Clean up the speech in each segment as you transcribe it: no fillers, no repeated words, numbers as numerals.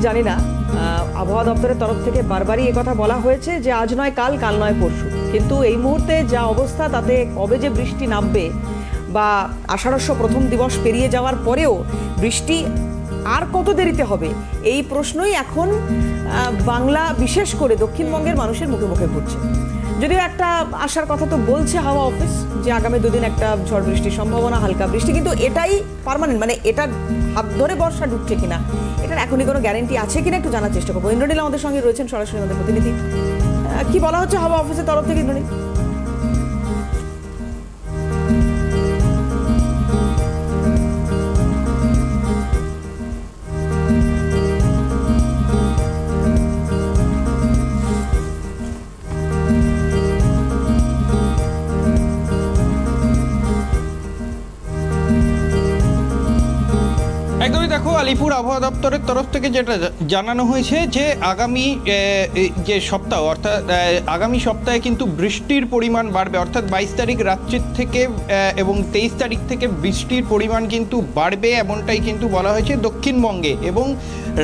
জানি না, আবহাওয়া দপ্তরের তরফ থেকে বারবারই কথা বলা হয়েছে যে আজ নয় কাল, কাল নয় পরশু, কিন্তু এই মুহূর্তে যা অবস্থা তাতে কবে যে বৃষ্টি নামবে বা আষাঢ়স্য প্রথম দিবস পেরিয়ে যাওয়ার পরেও বৃষ্টি আর কত দেরিতে হবে এই প্রশ্নই এখন বাংলা বিশেষ করে দক্ষিণবঙ্গের মানুষের মুখে মুখে ঘুরছে। যদিও একটা আসার কথা তো বলছে হাওয়া অফিস যে আগামী দুদিন একটা ঝড় বৃষ্টির সম্ভাবনা, হালকা বৃষ্টি, কিন্তু এটাই পার্মানেন্ট, মানে এটার হাত ধরে বর্ষা ঢুকছে কিনা এটার এখনই কোনো গ্যারেন্টি আছে কিনা একটু জানার চেষ্টা করবো। ইন্দ্রনীল আমাদের সঙ্গে রয়েছেন সরাসরি, আমাদের প্রতিনিধি। কি বলা হচ্ছে হাওয়া অফিসের তরফ থেকে, ইন্দ্রনীল? একদমই, দেখো আলিপুর আবহাওয়া দপ্তরের তরফ থেকে যেটা জানানো হয়েছে যে আগামী যে সপ্তাহ অর্থাৎ আগামী সপ্তাহে কিন্তু বৃষ্টির পরিমাণ বাড়বে, অর্থাৎ 22 তারিখ রাত্রির থেকে এবং 23 তারিখ থেকে বৃষ্টির পরিমাণ কিন্তু বাড়বে এমনটাই কিন্তু বলা হয়েছে দক্ষিণবঙ্গে। এবং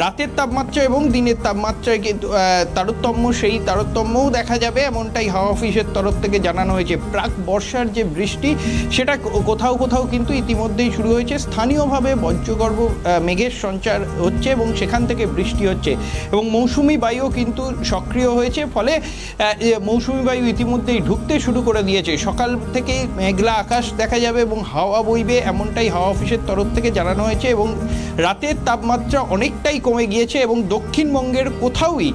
রাতের তাপমাত্রা এবং দিনের তাপমাত্রায় কিন্তু সেই তারতম্যও দেখা যাবে এমনটাই হাওয়া অফিসের তরফ থেকে জানানো হয়েছে। প্রাক বর্ষার যে বৃষ্টি সেটা কোথাও কোথাও কিন্তু ইতিমধ্যেই শুরু হয়েছে, স্থানীয়ভাবে বজ্রগর্ভ মেঘের সঞ্চার হচ্ছে এবং সেখান থেকে বৃষ্টি হচ্ছে এবং মৌসুমি বায়ুও কিন্তু সক্রিয় হয়েছে, ফলে মৌসুমি বায়ু ইতিমধ্যেই ঢুকতে শুরু করে দিয়েছে। সকাল থেকেই মেঘলা আকাশ দেখা যাবে এবং হাওয়া বইবে এমনটাই হাওয়া অফিসের তরফ থেকে জানানো হয়েছে। এবং রাতের তাপমাত্রা অনেকটাই কমে গিয়েছে এবং দক্ষিণবঙ্গের কোথাওই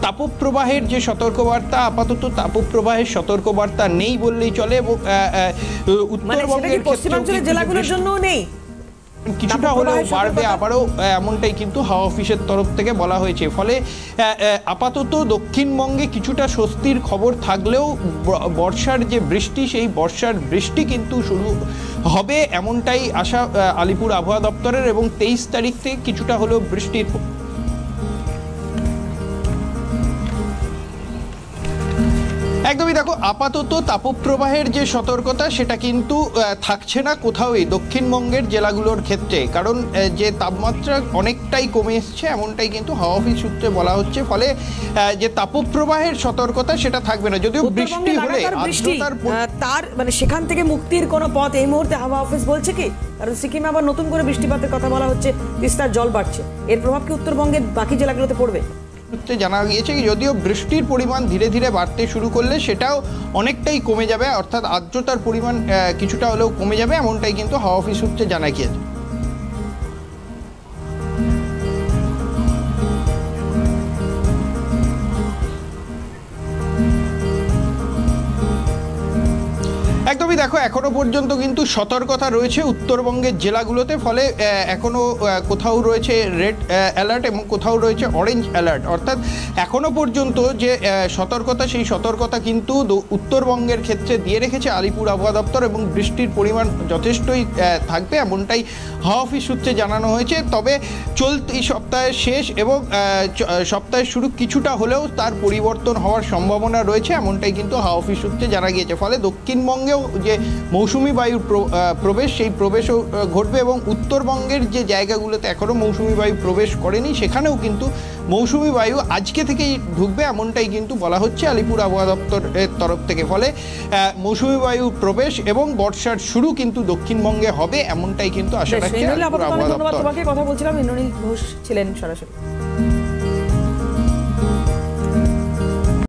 তাপপ্রবাহের যে সতর্কবার্তা, আপাতত তাপপ্রবাহের সতর্কবার্তা নেই বললেই চলে। এবং উত্তরবঙ্গের পশ্চিমাঞ্চলের জেলাগুলোর জন্য নেই, কিছুটা হলেও বাড়বে আবারও এমনটাই কিন্তু হাওয়া অফিসের তরফ থেকে বলা হয়েছে। ফলে আপাতত দক্ষিণবঙ্গে কিছুটা স্বস্তির খবর থাকলেও বর্ষার যে বৃষ্টি সেই বর্ষার বৃষ্টি কিন্তু শুরু হবে এমনটাই আশা আলিপুর আবহাওয়া দপ্তরের। এবং 23 তারিখ থেকে কিছুটা হলেও বৃষ্টির একদমই, দেখো আপাতত তাপপ্রবাহের যে সতর্কতা সেটা কিন্তু থাকছে না কোথাওই দক্ষিণবঙ্গের জেলাগুলোর ক্ষেত্রে, কারণ যে তাপমাত্রা অনেকটাই কমে এসছে এমনটাই কিন্তু হাওয়া অফিস সূত্রে বলা হচ্ছে। ফলে যে তাপপ্রবাহের সতর্কতা সেটা থাকবে না, যদিও বৃষ্টি হলে তার মানে সেখান থেকে মুক্তির কোনো পথ এই মুহূর্তে হাওয়া অফিস বলছে কি? কারণ সিকিমে আবার নতুন করে বৃষ্টিপাতের কথা বলা হচ্ছে, তিস্তার জল বাড়ছে, এর প্রভাব কি উত্তরবঙ্গের বাকি জেলাগুলোতে পড়বে? জানা গিয়েছে যদিও বৃষ্টির পরিমাণ ধীরে ধীরে বাড়তে শুরু করলে সেটাও অনেকটাই কমে যাবে, অর্থাৎ আর্দ্রতার পরিমাণ কিছুটা হলেও কমে যাবে এমনটাই কিন্তু হাওয়া অফিস সূত্রে জানা গিয়েছে। একদমই, দেখো এখনো পর্যন্ত কিন্তু সতর্কতা রয়েছে উত্তরবঙ্গের জেলাগুলোতে, ফলে এখনো কোথাও রয়েছে রেড অ্যালার্ট এবং কোথাও রয়েছে অরেঞ্জ অ্যালার্ট, অর্থাৎ এখনো পর্যন্ত যে সতর্কতা সেই সতর্কতা কিন্তু উত্তরবঙ্গের ক্ষেত্রে দিয়ে রেখেছে আলিপুর আবহাওয়া দপ্তর এবং বৃষ্টির পরিমাণ যথেষ্টই থাকবে এমনটাই হাওয়া অফিস সূত্রে জানানো হয়েছে। তবে চলতি সপ্তাহের শেষ এবং সপ্তাহের শুরু কিছুটা হলেও তার পরিবর্তন হওয়ার সম্ভাবনা রয়েছে এমনটাই কিন্তু হাওয়া অফিস সূত্রে জানা গিয়েছে। ফলে দক্ষিণবঙ্গেও যে মৌসুমি বায়ুর প্রবেশ সেই প্রবেশও ঘটবে এবং উত্তরবঙ্গের যে জায়গাগুলোতে এখনও মৌসুমি বায়ু প্রবেশ করেনি সেখানেও কিন্তু মৌসুমি বায়ু আজকে থেকেই ঢুকবে এমনটাই কিন্তু বলা হচ্ছে আলিপুর আবহাওয়া দপ্তরের তরফ থেকে। ফলে মৌসুমি বায়ু প্রবেশ এবং বর্ষার শুরু কিন্তু দক্ষিণবঙ্গে হবে এমনটাই কিন্তু আশা রাখছে আবহাওয়া দপ্তর। তোমাকে কথা বলছিলাম, ইন্দ্রনীল ঘোষ ছিলেন সরাসরি।